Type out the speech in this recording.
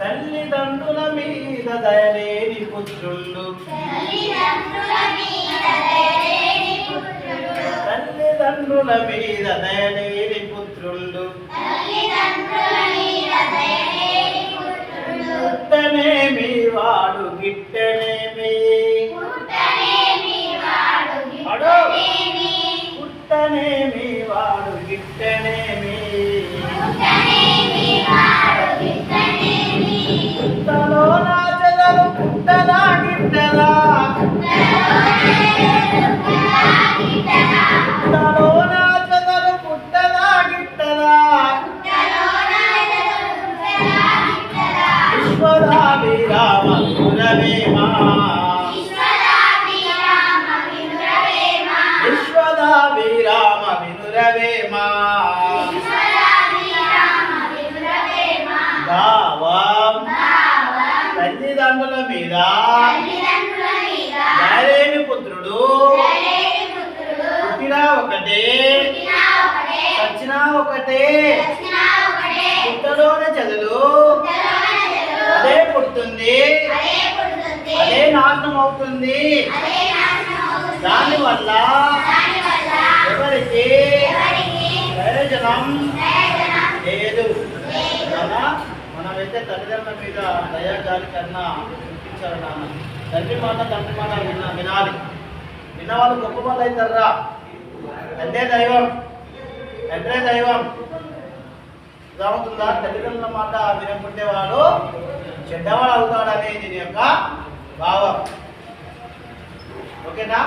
తల్లిదండ్రుల మీద దయలేని పుత్రులు తల్లిదండ్రుల మీద దయలేని పుత్రులు పుట్టనేమి వాడు గిట్టనేమి పుట్టనేమి వాడు గిట్టనేమి పుట్టలో నా చెదలు పుట్టలా గిట్టలా పుట్టలో నా చెదలు పుట్టలా గిట్టలా విశ్వదాభిరామ వినురవేమా విశ్వదాభిరామ వినురవేమా భావం తల్లిదండ్రుల మీద దయలేని పుత్రుడు పుట్టినా ఒకటే చచ్చినా ఒకటే పుట్టలోనే చదులు అదే పుడుతుంది అదే నాశనం అవుతుంది దానివల్ల ఎవరికి ప్రయోజనం లేదు. మనమైతే తల్లిదండ్రుల మీద దయాజాలి కన్నా చూపించాలి. నాన్న తండ్రి మాట తండ్రి మాట వినాలి. విన్నవాళ్ళు గొప్ప వాళ్ళు అవుతారా. తండ్రే దైవం, తండ్రే దైవం. అవుతుందా? తల్లిదండ్రుల మాట వినకుంటే వాడు చెడ్డవాడు అవుతాడనేది దీని యొక్క భావం. ఓకేనా?